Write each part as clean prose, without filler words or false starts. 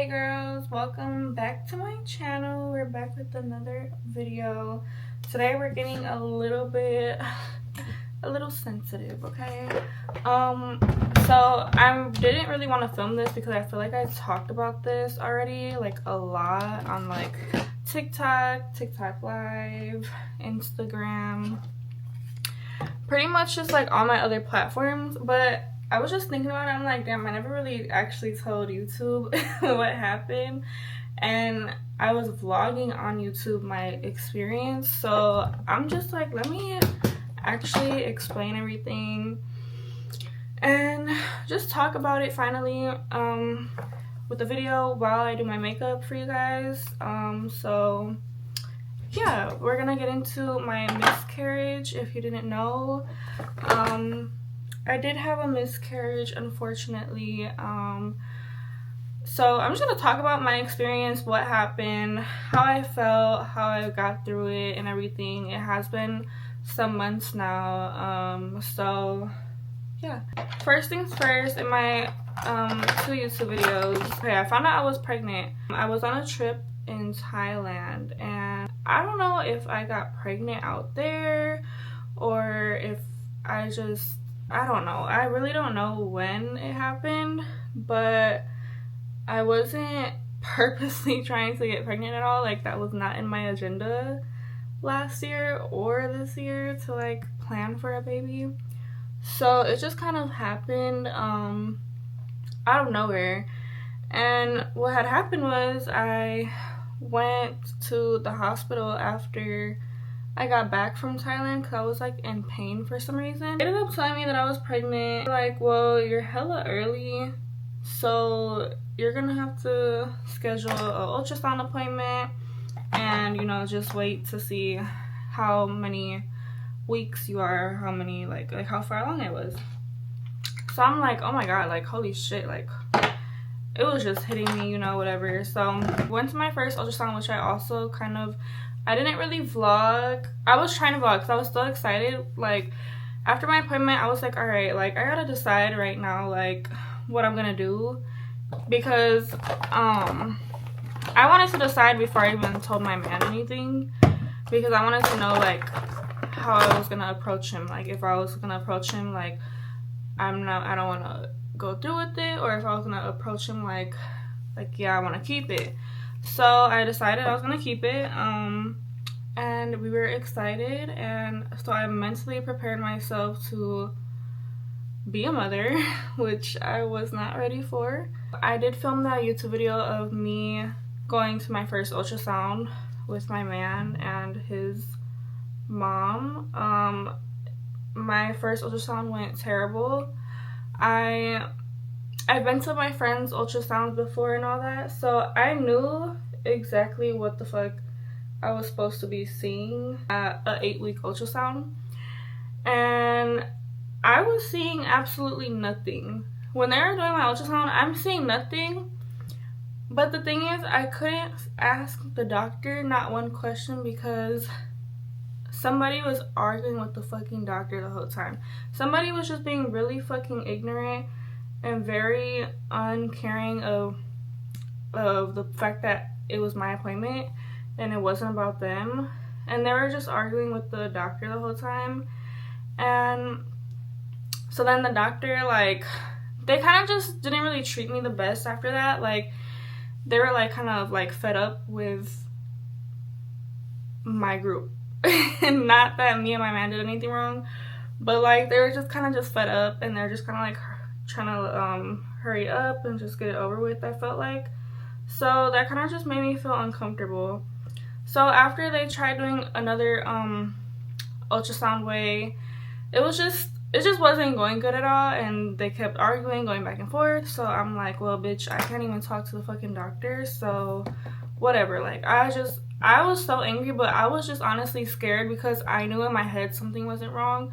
Hey girls, welcome back to my channel. We're back with another video. Today we're getting a little sensitive, okay? So I didn't really want to film this because I feel like I talked about this already like a lot on like TikTok Live, Instagram, pretty much just like all my other platforms. But I was just thinking about it. I'm like, damn, I never really actually told YouTube what happened. And I was vlogging on YouTube my experience. So I'm just like, let me actually explain everything and just talk about it finally with the video while I do my makeup for you guys. So yeah, we're gonna get into my miscarriage. If you didn't know, I did have a miscarriage, unfortunately. So I'm just gonna talk about my experience, what happened, how I felt, how I got through it, and everything. It has been some months now. So yeah. First things first, in my 2 YouTube videos, okay, I found out I was pregnant. I was on a trip in Thailand, and I don't know if I got pregnant out there or if I don't know. I really don't know when it happened, but I wasn't purposely trying to get pregnant at all. Like, that was not in my agenda last year or this year to like plan for a baby. So it just kind of happened out of nowhere. And what had happened was I went to the hospital after I got back from Thailand because I was like in pain for some reason. They ended up telling me that I was pregnant. Like, well, you're hella early, so you're gonna have to schedule an ultrasound appointment and, you know, just wait to see how many weeks you are, how many like how far along I was. So I'm like, oh my god, like holy shit, like it was just hitting me, you know, whatever. So went to my first ultrasound, which I also kind of, I didn't really vlog. I was trying to vlog because I was so excited. Like, after my appointment, I was like, all right, like I gotta decide right now like what I'm gonna do, because I wanted to decide before I even told my man anything, because I wanted to know like how I was gonna approach him. Like, if I was gonna approach him like I don't want to go through with it, or if I was gonna approach him like yeah, I want to keep it. So I decided I was gonna keep it, and we were excited, and so I mentally prepared myself to be a mother, which I was not ready for. I did film that YouTube video of me going to my first ultrasound with my man and his mom. My first ultrasound went terrible. I've been to my friend's ultrasounds before and all that, so I knew exactly what the fuck I was supposed to be seeing at an 8-week ultrasound, and I was seeing absolutely nothing. When they were doing my ultrasound, I'm seeing nothing, but the thing is, I couldn't ask the doctor not one question because somebody was arguing with the fucking doctor the whole time. Somebody was just being really fucking ignorant and very uncaring of the fact that it was my appointment and it wasn't about them. And they were just arguing with the doctor the whole time. And so then the doctor, like, they kind of just didn't really treat me the best after that. Like, they were like kind of like fed up with my group. And not that me and my man did anything wrong, but like they were just kind of just fed up, and they're just kind of like trying to hurry up and just get it over with, I felt like. So that kind of just made me feel uncomfortable. So after they tried doing another ultrasound way, it just wasn't going good at all, and they kept arguing, going back and forth. So I'm like, well bitch, I can't even talk to the fucking doctor, so whatever. Like, I was so angry, but I was just honestly scared because I knew in my head something wasn't wrong.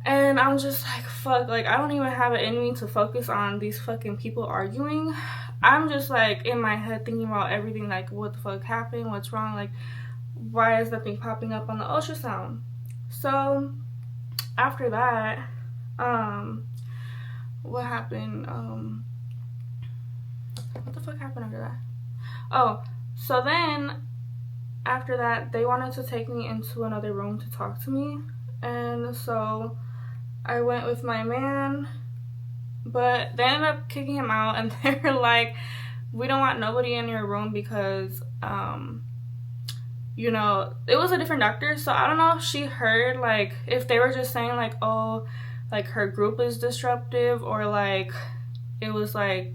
And I'm just like, fuck, like I don't even have it in me to focus on these fucking people arguing. I'm just like in my head thinking about everything, like what the fuck happened, what's wrong, like why is nothing popping up on the ultrasound. So after that, what happened, What the fuck happened after that? Oh, so then after that, they wanted to take me into another room to talk to me. And so I went with my man, but they ended up kicking him out, and they were like, we don't want nobody in your room because, you know, it was a different doctor. So I don't know if she heard, like, if they were just saying, like, oh, like, her group is disruptive, or, like, it was, like,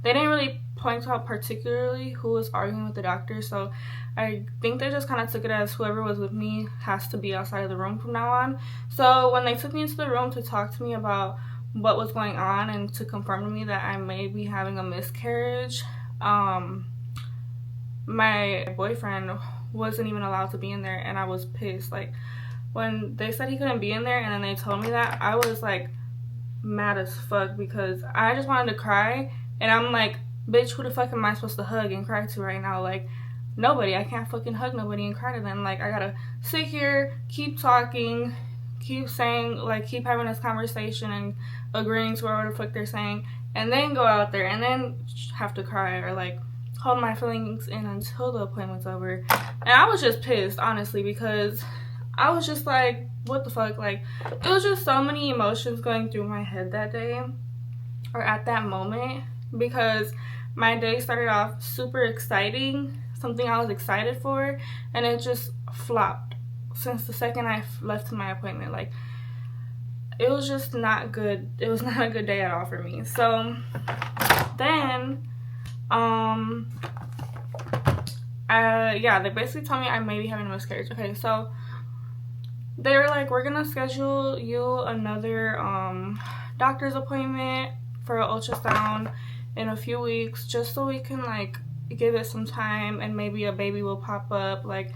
they didn't really point out particularly who was arguing with the doctor. So I think they just kind of took it as whoever was with me has to be outside of the room from now on. So when they took me into the room to talk to me about what was going on and to confirm to me that I may be having a miscarriage, my boyfriend wasn't even allowed to be in there, and I was pissed. Like, when they said he couldn't be in there and then they told me that, I was like mad as fuck because I just wanted to cry. And I'm like, bitch, who the fuck am I supposed to hug and cry to right now? Like, nobody. I can't fucking hug nobody and cry to them. Like, I gotta sit here, keep talking, keep saying, like, keep having this conversation and agreeing to whatever the fuck they're saying, and then go out there and then have to cry or, like, hold my feelings in until the appointment's over. And I was just pissed, honestly, because I was just like, what the fuck? Like, it was just so many emotions going through my head that day, or at that moment, because my day started off super exciting, something I was excited for, and it just flopped since the second I left to my appointment. Like, it was just not good. It was not a good day at all for me. So then yeah, they basically told me I may be having a miscarriage. Okay, so they were like, we're gonna schedule you another doctor's appointment for an ultrasound in a few weeks, just so we can, like, give it some time and maybe a baby will pop up. Like,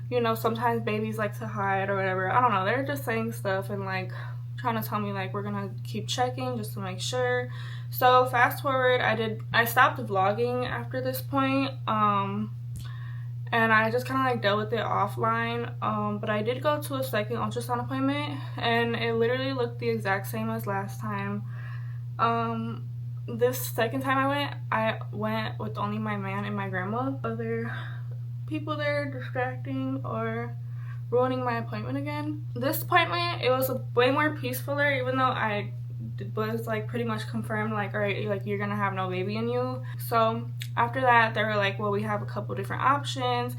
you know, sometimes babies like to hide or whatever. I don't know, they're just saying stuff and, like, trying to tell me, like, we're gonna keep checking just to make sure. So fast forward, I stopped vlogging after this point, and I just kind of, like, dealt with it offline. But I did go to a second ultrasound appointment, and it literally looked the exact same as last time. This second time I went with only my man and my grandma. Other people there distracting or ruining my appointment again. This appointment, it was way more peacefuler, even though I was, like, pretty much confirmed, like, all right, like, you're gonna have no baby in you. So after that, they were like, well, we have a couple different options.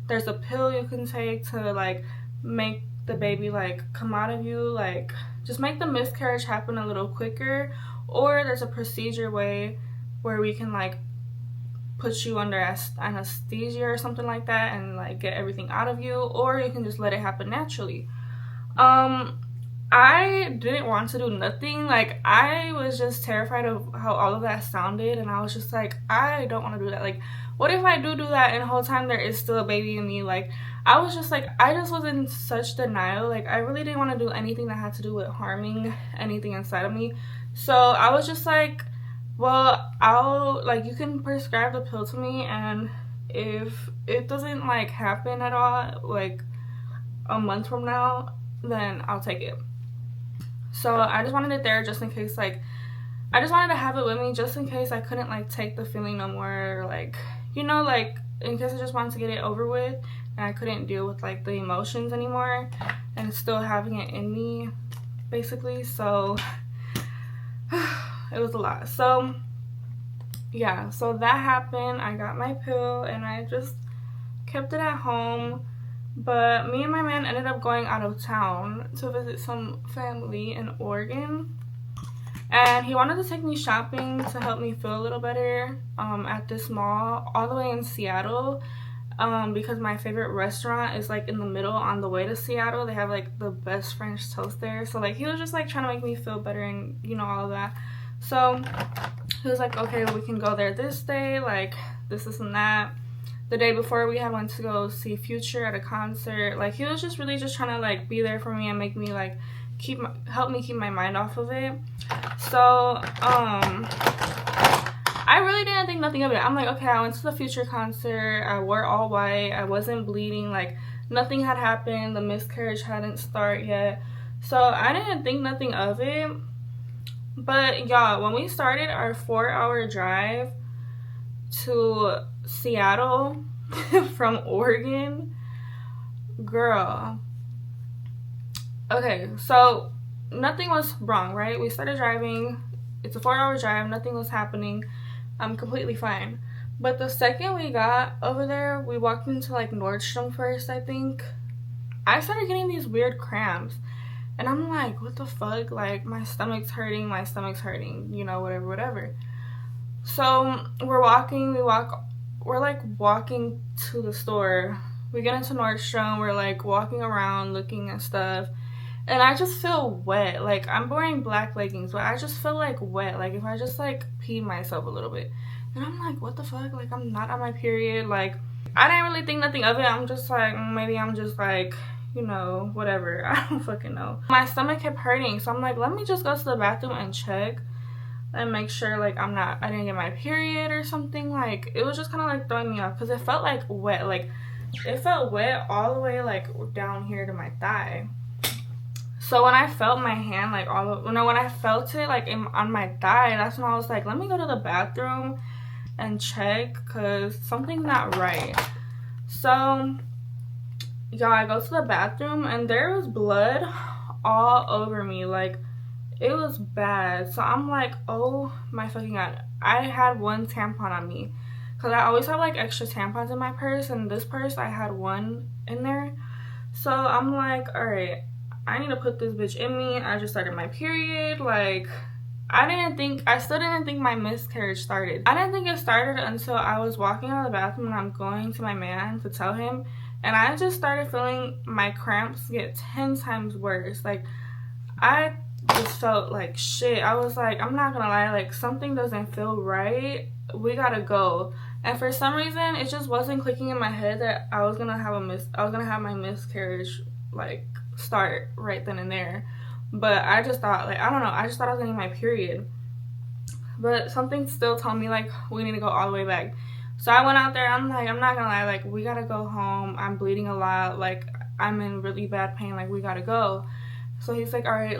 There's a pill you can take to, like, make the baby, like, come out of you, like, just make the miscarriage happen a little quicker, or there's a procedure way where we can, like, put you under anesthesia or something like that and, like, get everything out of you, or you can just let it happen naturally. I didn't want to do nothing. Like, I was just terrified of how all of that sounded, and I was just like, I don't want to do that. Like, what if I do that and the whole time there is still a baby in me? Like, I was just like, I just was in such denial. Like, I really didn't want to do anything that had to do with harming anything inside of me. So I was just like, well, you can prescribe the pill to me, and if it doesn't, like, happen at all, like, a month from now, then I'll take it. So I just wanted it there just in case, like, I just wanted to have it with me just in case I couldn't, like, take the feeling no more, or, like, you know, like, in case I just wanted to get it over with and I couldn't deal with, like, the emotions anymore and still having it in me, basically. So it was a lot. So yeah, so that happened. I got my pill and I just kept it at home. But me and my man ended up going out of town to visit some family in Oregon. And he wanted to take me shopping to help me feel a little better at this mall all the way in Seattle, because my favorite restaurant is, like, in the middle on the way to Seattle. They have, like, the best French toast there. So, like, he was just, like, trying to make me feel better and, you know, all of that. So he was like, okay, we can go there this day, like, this and that. The day before, we had went to go see Future at a concert. Like, he was just really just trying to, like, be there for me and make me, like, help me keep my mind off of it. So I really didn't think nothing of it. I'm like, okay, I went to the Future concert, I wore all white, I wasn't bleeding, like, nothing had happened, the miscarriage hadn't started yet, so I didn't think nothing of it. But y'all, when we started our 4-hour drive, to Seattle from Oregon, girl. Okay, so nothing was wrong, right? We started driving. It's a 4-hour drive. Nothing was happening. I'm completely fine. But the second we got over there, we walked into like Nordstrom first, I think. I started getting these weird cramps. And I'm like, what the fuck? Like, my stomach's hurting, you know, whatever, whatever. So we're like walking to the store. We get into Nordstrom, we're like walking around looking at stuff. And I just feel wet. Like, I'm wearing black leggings, but I just feel like wet. Like, if I just like peed myself a little bit. And I'm like, what the fuck? Like, I'm not on my period. Like, I didn't really think nothing of it. I'm just like, maybe I'm just like, you know, whatever. I don't fucking know. My stomach kept hurting. So I'm like, let me just go to the bathroom and check and make sure like I didn't get my period or something. Like, it was just kind of like throwing me off because it felt like wet. Like, it felt wet all the way like down here to my thigh. So when I felt my hand like when I felt it like on my thigh, that's when I was like, let me go to the bathroom and check because something's not right. So y'all, I go to the bathroom and there was blood all over me. Like, it was bad. So I'm like, oh my fucking god. I had one tampon on me because I always have like extra tampons in my purse, and this purse I had one in there. So I'm like, all right, I need to put this bitch in me. I just started my period. Like, I still didn't think my miscarriage started. I didn't think it started until I was walking out of the bathroom and I'm going to my man to tell him, and I just started feeling my cramps get 10 times worse. Like, I just felt like shit. I was like, I'm not gonna lie, like, something doesn't feel right. We gotta go. And for some reason, it just wasn't clicking in my head that I was gonna have my miscarriage like start right then and there. But I just thought, like, I don't know, I just thought I was getting my period. But something still told me like we need to go all the way back. So I went out there. I'm like, I'm not gonna lie, like, we gotta go home. I'm bleeding a lot. Like, I'm in really bad pain. Like, we gotta go. So he's like, all right.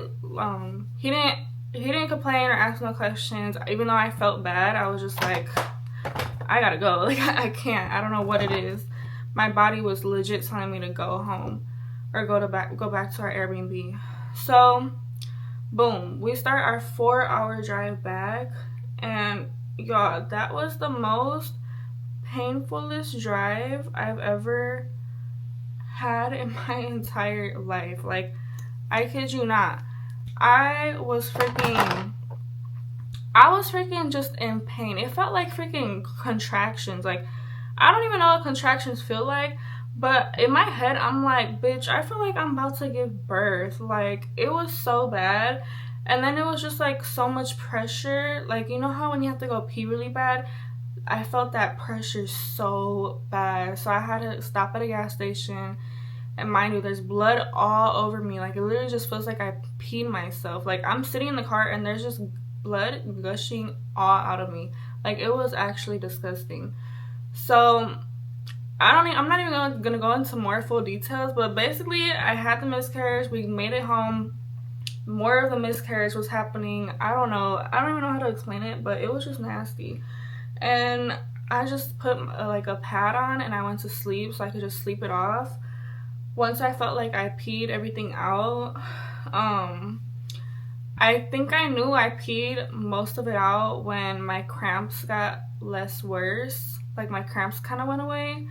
He didn't complain or ask no questions. Even though I felt bad, I was just like, I gotta go. Like, I can't. I don't know what it is. My body was legit telling me to go home or go back to our Airbnb. So, boom, we start our 4-hour drive back, and y'all, that was the most painfulest drive I've ever had in my entire life. Like, I kid you not. I was freaking just in pain. It felt like freaking contractions. Like, I don't even know what contractions feel like, but in my head, I'm like, bitch, I feel like I'm about to give birth. Like, it was so bad. And then it was just like so much pressure. Like, you know how when you have to go pee really bad? I felt that pressure so bad. So I had to stop at a gas station. And mind you, there's blood all over me. Like, it literally just feels like I peed myself. Like, I'm sitting in the car and there's just blood gushing all out of me. Like, it was actually disgusting. So I'm not even gonna go into more full details, but basically I had the miscarriage. We made it home. More of the miscarriage was happening. I don't even know how to explain it, but it was just nasty. And I just put like a pad on and I went to sleep so I could just sleep it off. Once I felt like I peed everything out, I think I knew I peed most of it out when my cramps got less worse. Like, my cramps kind of went away,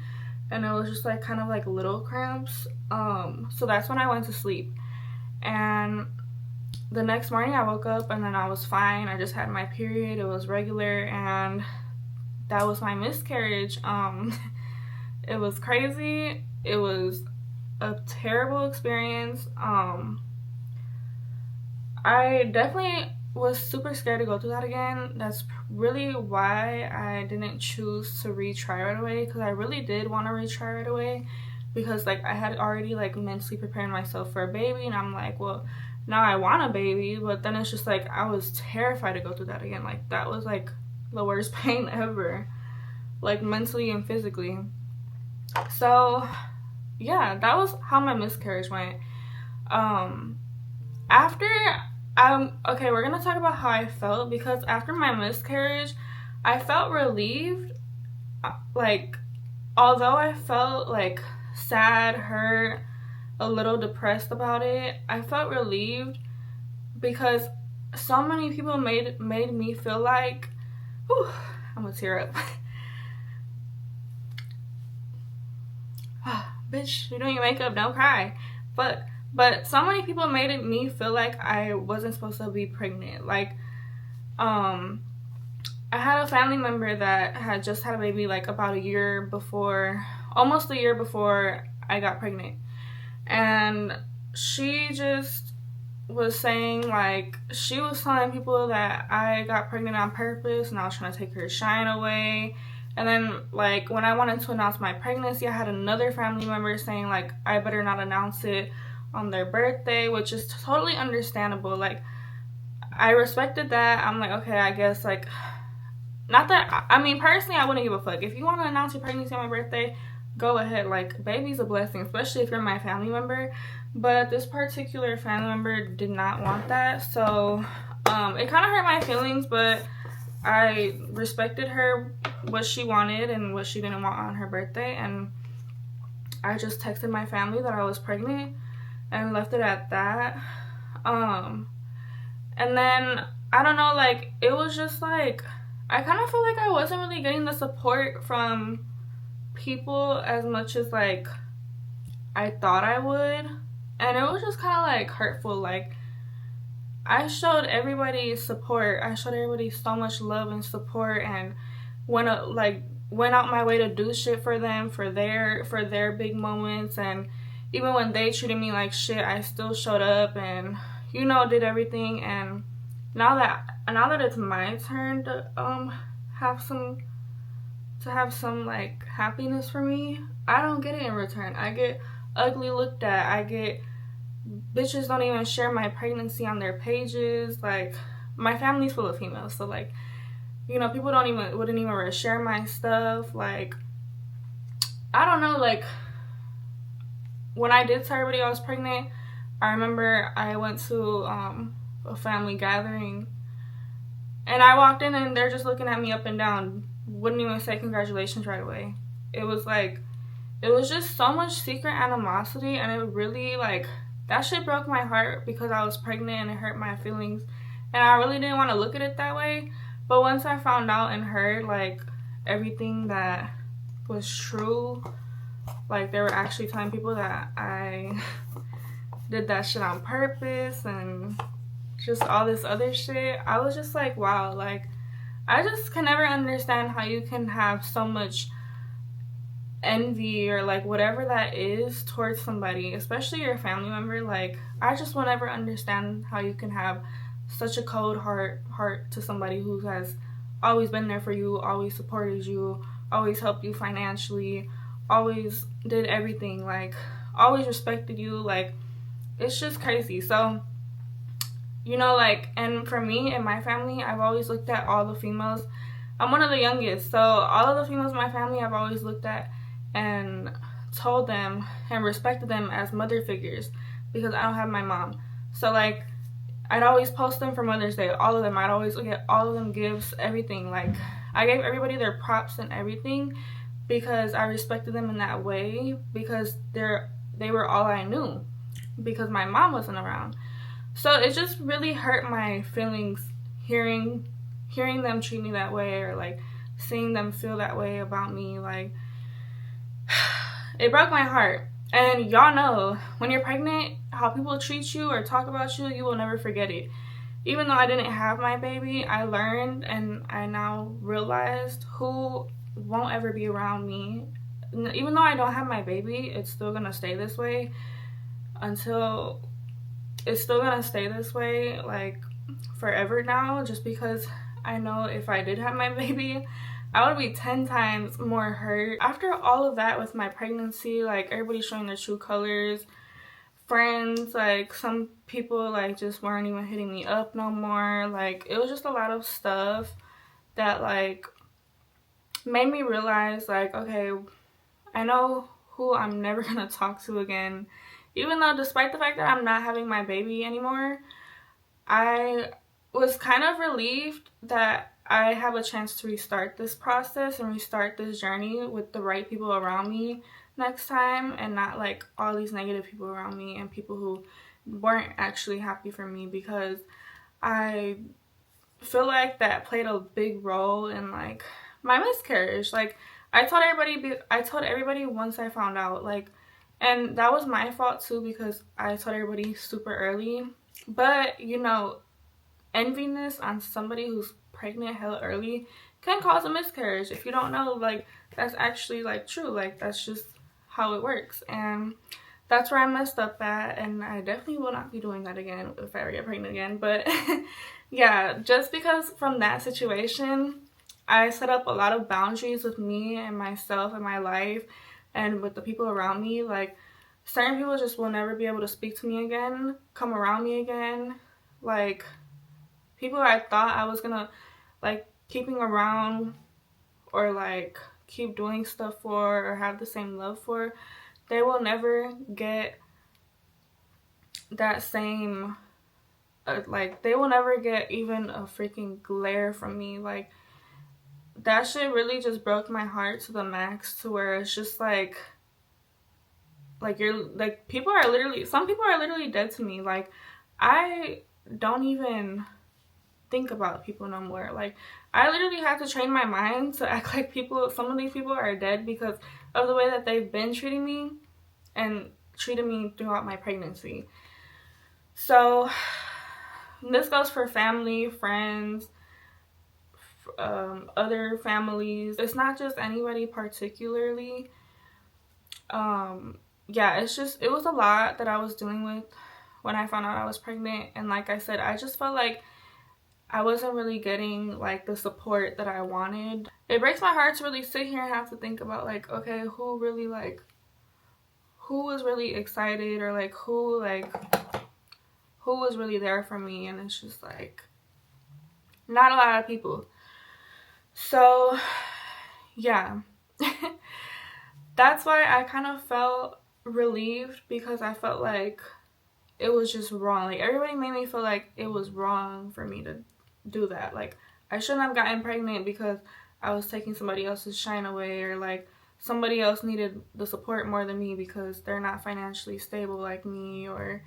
and it was just like kind of like little cramps. So that's when I went to sleep. And the next morning I woke up and then I was fine. I just had my period. It was regular, and that was my miscarriage. It was crazy. It was a terrible experience. I definitely was super scared to go through that again. That's really why I didn't choose to retry right away, because I really did want to retry right away, because like I had already like mentally preparing myself for a baby, and I'm like, well, now I want a baby, but then it's just like I was terrified to go through that again. Like, that was like the worst pain ever, like mentally and physically. So yeah, that was how my miscarriage went. Okay, we're gonna talk about how I felt, because after my miscarriage I felt relieved, like, although I felt like sad, hurt, a little depressed about it, I felt relieved because so many people made me feel like, whew, I'm gonna tear up. Bitch, you're doing your makeup, don't cry. But so many people made me feel like I wasn't supposed to be pregnant. Like, I had a family member that had just had a baby like about a year before, almost a year before I got pregnant. And she just was saying, like, she was telling people that I got pregnant on purpose and I was trying to take her shine away. And then, like, when I wanted to announce my pregnancy, I had another family member saying, like, I better not announce it on their birthday, which is totally understandable. Like, I respected that. I'm like, okay, I guess, like, not that, I mean, personally, I wouldn't give a fuck. If you want to announce your pregnancy on my birthday, go ahead. Like, baby's a blessing, especially if you're my family member. But this particular family member did not want that. So, it kind of hurt my feelings, but I respected her, what she wanted and what she didn't want on her birthday. And I just texted my family that I was pregnant and left it at that. And then, I don't know, like, it was just like, I kind of feel like I wasn't really getting the support from people as much as, like, I thought I would. And it was just kind of, like, hurtful. Like, I showed everybody support. I showed everybody so much love and support, and went out my way to do shit for them, for their big moments. And even when they treated me like shit, I still showed up and, you know, did everything. And now that it's my turn to have some like happiness for me, I don't get it in return. I get ugly looked at. I get bitches don't even share my pregnancy on their pages. Like, my family's full of females, so, like, you know, people wouldn't even share my stuff. Like, I don't know, like, when I did tell everybody I was pregnant, I remember I went to a family gathering, and I walked in and they're just looking at me up and down, wouldn't even say congratulations right away. It was just so much secret animosity, and it really, like, that shit broke my heart because I was pregnant and it hurt my feelings. And I really didn't want to look at it that way. But once I found out and heard, like, everything that was true, like, they were actually telling people that I did that shit on purpose and just all this other shit, I was just like, wow. Like, I just can never understand how you can have so much envy or, like, whatever that is towards somebody, especially your family member. Like, I just will never understand how you can have such a cold heart to somebody who has always been there for you, always supported you, always helped you financially, always did everything, like, always respected you. Like, it's just crazy. So, you know, like, and for me and my family, I've always looked at all the females. I'm one of the youngest, so all of the females in my family I've always looked at and told them and respected them as mother figures because I don't have my mom. So, like, I'd always post them for Mother's Day, all of them. I'd always get all of them gifts, everything. Like, I gave everybody their props and everything because I respected them in that way, because they were all I knew because my mom wasn't around. So it just really hurt my feelings hearing them treat me that way, or, like, seeing them feel that way about me. Like, it broke my heart. And y'all know, when you're pregnant, how people treat you or talk about you, you will never forget it. Even though I didn't have my baby, I learned and I now realized who won't ever be around me. Even though I don't have my baby, it's still gonna stay this way like, forever now, just because I know if I did have my baby, I would be 10 times more hurt. After all of that with my pregnancy, like, everybody showing their true colors, friends, like, some people, like, just weren't even hitting me up no more. Like, it was just a lot of stuff that, like, made me realize, like, okay, I know who I'm never gonna talk to again. Even though, despite the fact that I'm not having my baby anymore, I was kind of relieved that I have a chance to restart this process and restart this journey with the right people around me next time, and not like all these negative people around me and people who weren't actually happy for me, because I feel like that played a big role in like my miscarriage. Like I told everybody once I found out, like, and that was my fault too, because I told everybody super early. But you know, enviness on somebody who's pregnant hella early can cause a miscarriage. If you don't know, like, that's actually like true. Like, that's just how it works. And that's where I messed up at, and I definitely will not be doing that again if I ever get pregnant again. But yeah, just because from that situation, I set up a lot of boundaries with me and myself and my life and with the people around me. Like, certain people just will never be able to speak to me again, come around me again. Like, people I thought I was gonna like keeping around or like keep doing stuff for or have the same love for, they will never get that same like, they will never get even a freaking glare from me. Like, that shit really just broke my heart to the max, to where it's just like you're like, people are literally, some people are literally dead to me. Like, I don't even think about people no more. Like, I literally had to train my mind to act like people, some of these people are dead because of the way that they've been treating me and treated me throughout my pregnancy. So this goes for family, friends, other families. It's not just anybody particularly. Yeah, it's just, it was a lot that I was dealing with when I found out I was pregnant. And like I said, I just felt like I wasn't really getting like the support that I wanted. It breaks my heart to really sit here and have to think about like, okay, who really like, who was really excited, or like who was really there for me. And it's just like not a lot of people. So yeah. That's why I kind of felt relieved, because I felt like it was just wrong. Like, everybody made me feel like it was wrong for me to do that. Like, I shouldn't have gotten pregnant because I was taking somebody else's shine away, or like somebody else needed the support more than me because they're not financially stable like me, or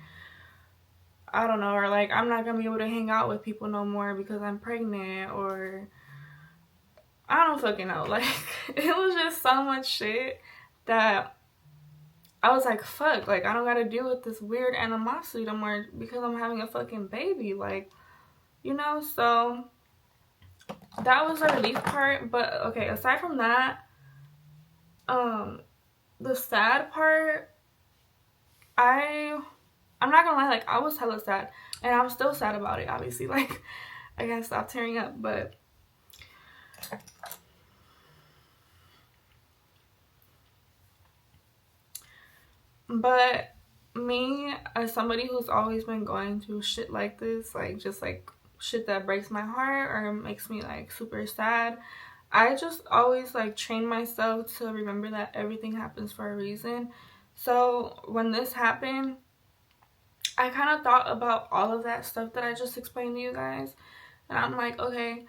I don't know, or like I'm not gonna be able to hang out with people no more because I'm pregnant, or I don't fucking know. Like, it was just so much shit that I was like, fuck, like, I don't gotta deal with this weird animosity no more because I'm having a fucking baby. Like, you know. So that was the relief part. But okay, aside from that, the sad part, I'm not gonna lie, like, I was hella sad, and I'm still sad about it, obviously. Like, I can't stop tearing up. But me, as somebody who's always been going through shit like this, like, just like shit that breaks my heart or makes me like super sad, I just always like train myself to remember that everything happens for a reason. So when this happened, I kind of thought about all of that stuff that I just explained to you guys, and I'm like, okay,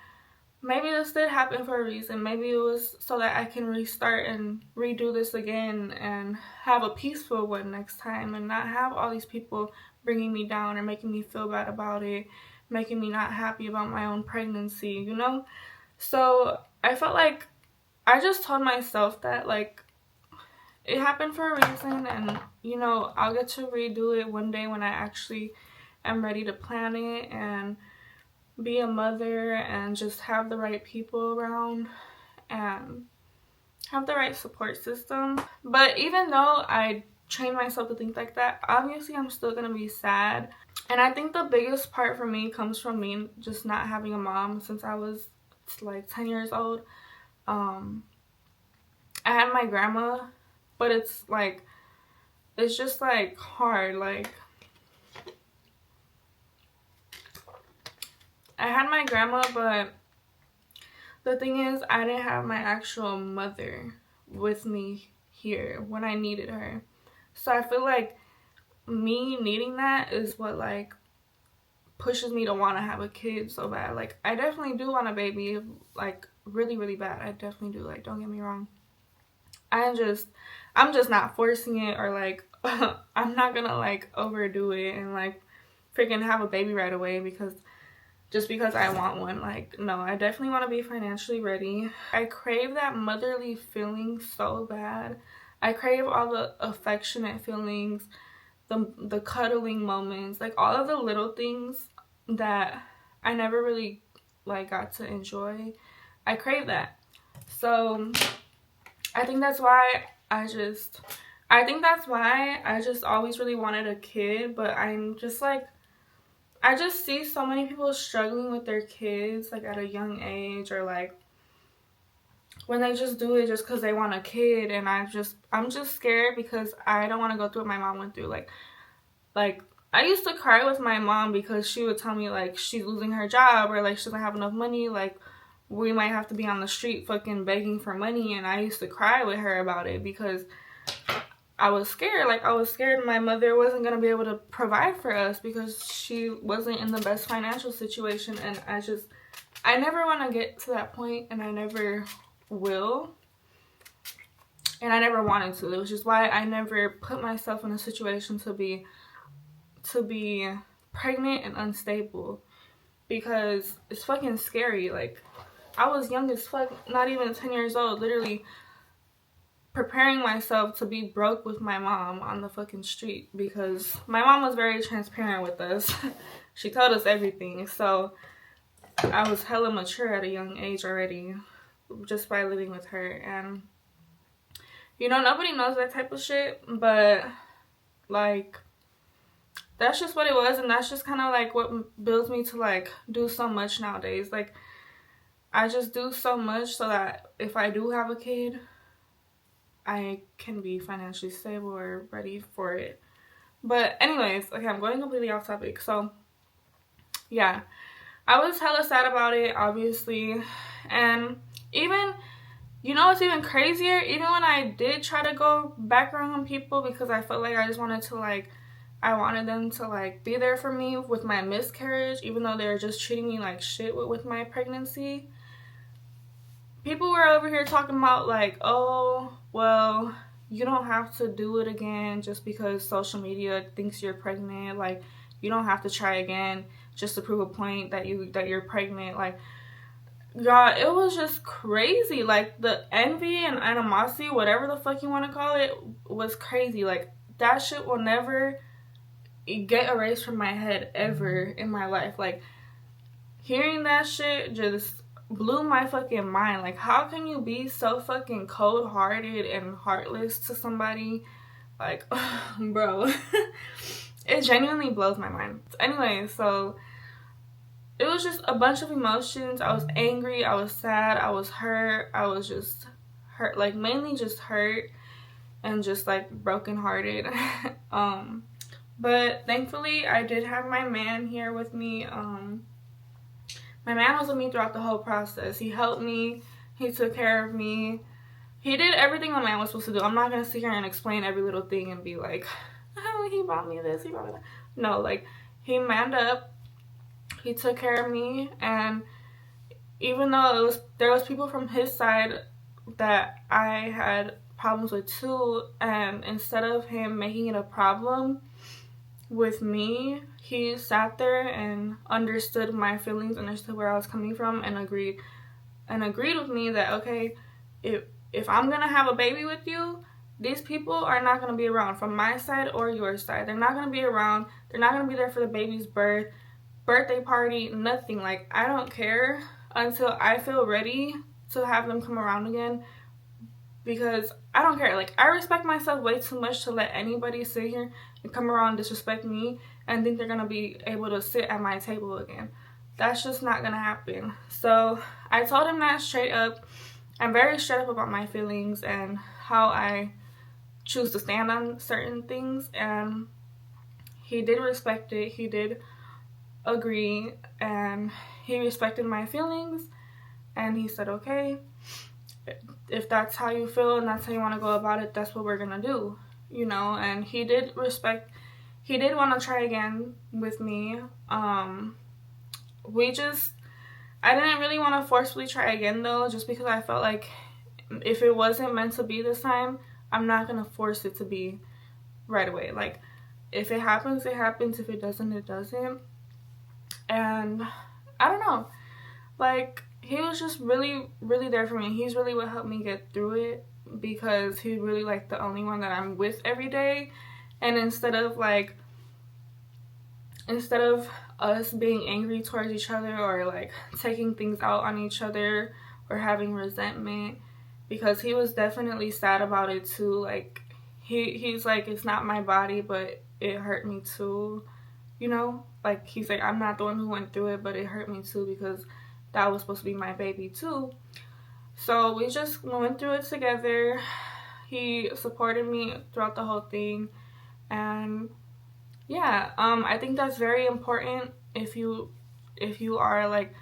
maybe this did happen for a reason. Maybe it was so that I can restart and redo this again and have a peaceful one next time, and not have all these people bringing me down or making me feel bad about it, making me not happy about my own pregnancy, you know? So I felt like I just told myself that, like, it happened for a reason, and, you know, I'll get to redo it one day when I actually am ready to plan it and be a mother and just have the right people around and have the right support system. But even though I trained myself to think like that, obviously I'm still gonna be sad. And I think the biggest part for me comes from me just not having a mom since I was like 10 years old. I had my grandma, but it's just like hard. Like, I had my grandma, but the thing is, I didn't have my actual mother with me here when I needed her. So I feel like me needing that is what like pushes me to want to have a kid so bad. Like, I definitely do want a baby, like, really, really bad. I definitely do. Like, don't get me wrong. I'm just not forcing it, or like I'm not gonna like overdo it and like freaking have a baby right away because just because I want one. Like, no, I definitely want to be financially ready. I crave that motherly feeling so bad. I crave all the affectionate feelings, the cuddling moments, like all of the little things that I never really like got to enjoy. I crave that. So I think that's why I just always really wanted a kid, but I'm just like, I just see so many people struggling with their kids like at a young age, or like when they just do it just because they want a kid, and I'm just scared because I don't want to go through what my mom went through. Like I used to cry with my mom because she would tell me like she's losing her job, or like she doesn't have enough money, like we might have to be on the street fucking begging for money, and I used to cry with her about it because I was scared. Like, I was scared my mother wasn't going to be able to provide for us because she wasn't in the best financial situation, and I never want to get to that point, and I never will, and I never wanted to, which is why I never put myself in a situation to be pregnant and unstable, because it's fucking scary. Like, I was young as fuck, not even 10 years old, literally preparing myself to be broke with my mom on the fucking street, because my mom was very transparent with us. She told us everything. So I was hella mature at a young age already just by living with her. And you know, nobody knows that type of shit, but like that's just what it was, and that's just kind of like what builds me to like do so much nowadays. Like, I just do so much so that if I do have a kid, I can be financially stable or ready for it. But anyways, okay, I'm going completely off topic. So yeah, I was hella sad about it, obviously. And even, you know what's even crazier? Even when I did try to go back around on people because I felt like I just wanted to like, I wanted them to like be there for me with my miscarriage, even though they were just treating me like shit with my pregnancy. People were over here talking about like, oh, well, you don't have to do it again just because social media thinks you're pregnant. Like, you don't have to try again just to prove a point that you're pregnant. Like, God, it was just crazy. Like, the envy and animosity, whatever the fuck you want to call it, was crazy. Like, that shit will never get erased from my head ever in my life. Like, hearing that shit just blew my fucking mind. Like, how can you be so fucking cold-hearted and heartless to somebody? Like, bro. It genuinely blows my mind. Anyway, so it was just a bunch of emotions. I was angry, I was sad, I was hurt, I was just hurt, like mainly just hurt and just like brokenhearted. But thankfully I did have my man here with me. My man was with me throughout the whole process. He helped me. He took care of me. He did everything a man was supposed to do. I'm not going to sit here and explain every little thing and be like, oh, he bought me this, he bought me that. No, like, he manned up. He took care of me. And even though there was people from his side that I had problems with too, and instead of him making it a problem with me, he sat there and understood my feelings, understood where I was coming from, and agreed with me that, okay, if I'm gonna have a baby with you, these people are not gonna be around from my side or your side. They're not gonna be around. They're not gonna be there for the baby's birthday party, nothing. Like, I don't care until I feel ready to have them come around again, because I don't care. Like, I respect myself way too much to let anybody sit here and come around and disrespect me and think they're gonna be able to sit at my table again. That's just not gonna happen. So I told him that straight up. I'm very straight up about my feelings and how I choose to stand on certain things, and he did respect it. He did agree, and he respected my feelings, and he said, okay, if that's how you feel and that's how you want to go about it, that's what we're gonna do, you know. And he he did want to try again with me. We just, I didn't really want to forcefully try again though, just because I felt like if it wasn't meant to be this time, I'm not gonna force it to be right away. Like, if it happens, it happens. If it doesn't, it doesn't. And I don't know, like, he was just really, really there for me. He's really what helped me get through it, because he's really like the only one that I'm with every day. And instead of us being angry towards each other, or like taking things out on each other, or having resentment, because he was definitely sad about it too. Like, he's like, it's not my body, but it hurt me too, you know? Like, he's like, I'm not the one who went through it, but it hurt me too, because that was supposed to be my baby too. So we just went through it together. He supported me throughout the whole thing. And yeah, I think that's very important if you are like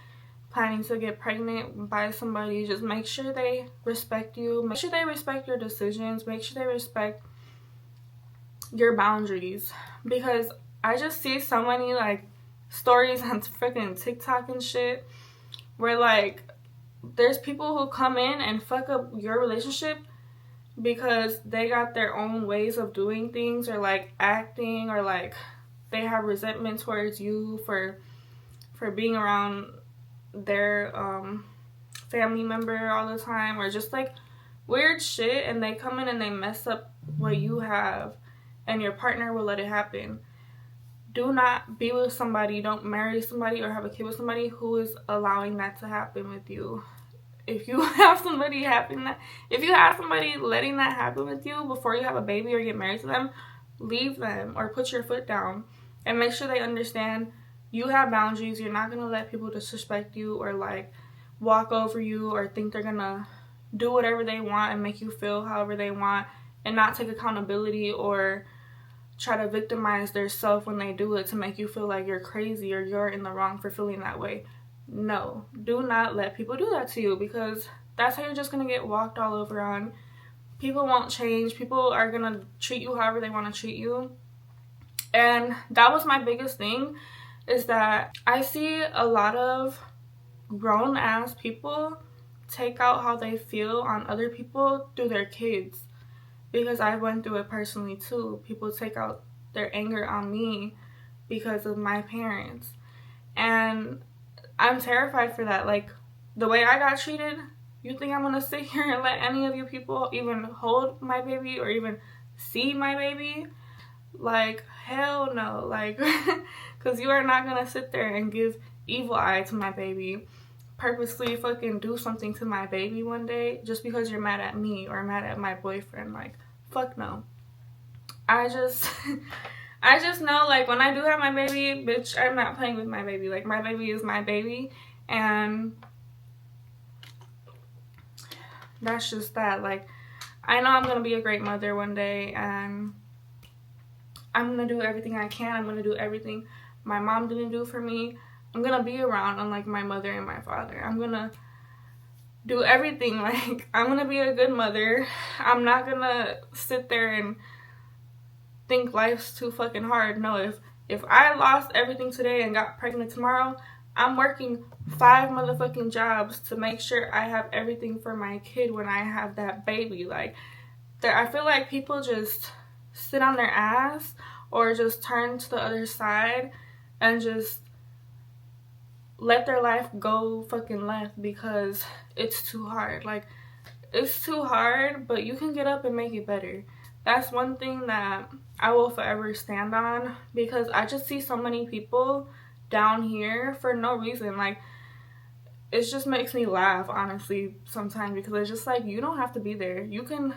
planning to get pregnant by somebody. Just make sure they respect you, make sure they respect your decisions, make sure they respect your boundaries. Because I just see so many like stories on freaking TikTok and shit where like there's people who come in and fuck up your relationship because they got their own ways of doing things, or like acting, or like they have resentment towards you for being around their family member all the time, or just like weird shit, and they come in and they mess up what you have, and your partner will let it happen. Do not be with somebody, don't marry somebody or have a kid with somebody who is allowing that to happen with you. If you have somebody letting that happen with you before you have a baby or get married to them, leave them or put your foot down and make sure they understand you have boundaries. You're not going to let people disrespect you or like walk over you or think they're going to do whatever they want and make you feel however they want and not take accountability or try to victimize their self when they do it to make you feel like you're crazy or you're in the wrong for feeling that way. No, do not let people do that to you, because that's how you're just going to get walked all over on. People won't change. People are going to treat you however they want to treat you. And that was my biggest thing, is that I see a lot of grown-ass people take out how they feel on other people through their kids. Because I went through it personally too. People take out their anger on me because of my parents. And I'm terrified for that. Like, the way I got treated, you think I'm gonna sit here and let any of you people even hold my baby or even see my baby? Like, hell no. Like, because you are not gonna sit there and give evil eye to my baby, purposely fucking do something to my baby one day just because you're mad at me or mad at my boyfriend. Like, fuck no. I just know, like, when I do have my baby, bitch, I'm not playing with my baby. Like, my baby is my baby, and that's just that. Like, I know I'm gonna be a great mother one day, and I'm gonna do everything I can. I'm gonna do everything my mom didn't do for me. I'm gonna be around, unlike my mother and my father. I'm gonna do everything. Like, I'm gonna be a good mother. I'm not gonna sit there and think life's too fucking hard. No, if I lost everything today and got pregnant tomorrow, I'm working 5 motherfucking jobs to make sure I have everything for my kid when I have that baby. Like, I feel like people just sit on their ass or just turn to the other side and just let their life go fucking left because it's too hard. Like, it's too hard, but you can get up and make it better. That's one thing that I will forever stand on, because I just see so many people down here for no reason. Like, it just makes me laugh, honestly, sometimes, because it's just like, you don't have to be there. You can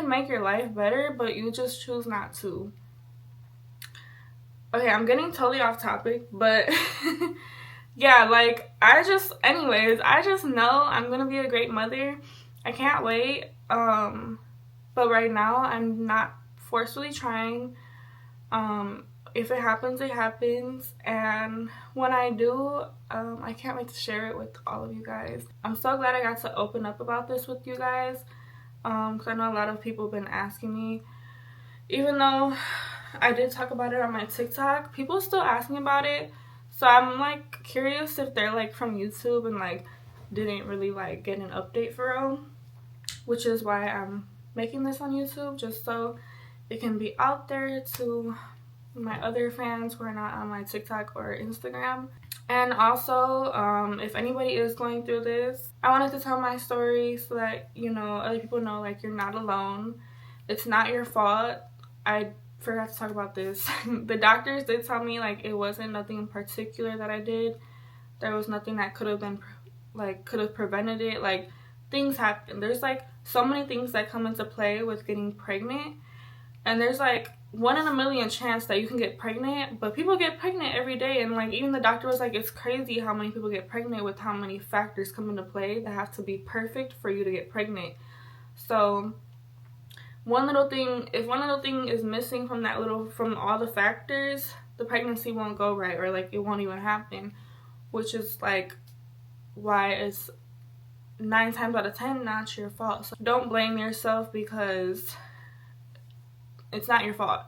make your life better, but you just choose not to. Okay, I'm getting totally off topic, but yeah, like, I just know I'm gonna be a great mother. I can't wait. But right now, I'm not forcefully trying. If it happens, it happens. And when I do, I can't wait to share it with all of you guys. I'm so glad I got to open up about this with you guys. Because I know a lot of people have been asking me. Even though I did talk about it on my TikTok. People still ask me about it, so I'm like curious if they're like from YouTube and like didn't really like get an update for real, which is why I'm making this on YouTube, just so it can be out there to my other fans who are not on my TikTok or Instagram. And also, if anybody is going through this, I wanted to tell my story so that, you know, other people know like you're not alone. It's not your fault. I forgot to talk about this. The doctors did tell me like it wasn't nothing in particular that I did. There was nothing that could have been like could have prevented it. Like things happen. There's like so many things that come into play with getting pregnant, and there's like 1 in a million chance that you can get pregnant, but people get pregnant every day. And like even the doctor was like, it's crazy how many people get pregnant with how many factors come into play that have to be perfect for you to get pregnant. So one little thing, if one little thing is missing from from all the factors, the pregnancy won't go right, or like it won't even happen, which is like why it's 9 times out of 10 not your fault. So don't blame yourself because it's not your fault.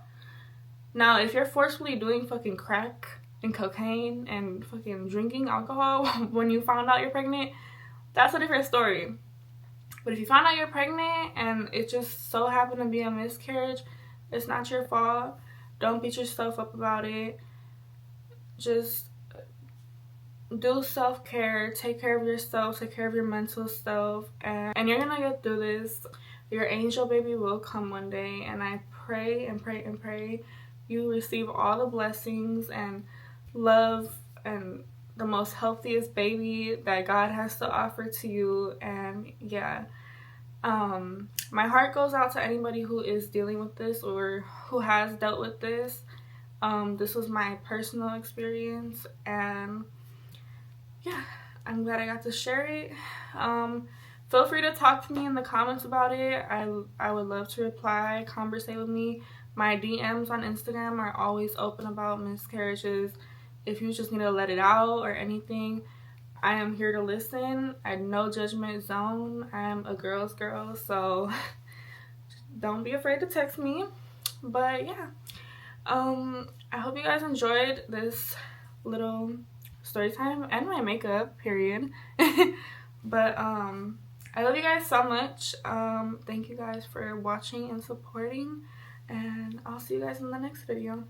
Now, if you're forcefully doing fucking crack and cocaine and fucking drinking alcohol when you found out you're pregnant, that's a different story. But if you found out you're pregnant and it just so happened to be a miscarriage, it's not your fault. Don't beat yourself up about it. Just do self-care, take care of yourself, take care of your mental self, and you're gonna get through this. Your angel baby will come one day, and I pray and pray and pray you receive all the blessings and love and the most healthiest baby that God has to offer to you. And yeah, my heart goes out to anybody who is dealing with this or who has dealt with this. This was my personal experience, and yeah, I'm glad I got to share it. Feel free to talk to me in the comments about it. I would love to reply, conversate with me. My DMs on Instagram are always open about miscarriages. If you just need to let it out or anything, I am here to listen. No judgment zone. I am a girl's girl, so don't be afraid to text me. But yeah, I hope you guys enjoyed this little story time and my makeup period. But I love you guys so much. Thank you guys for watching and supporting, and I'll see you guys in the next video.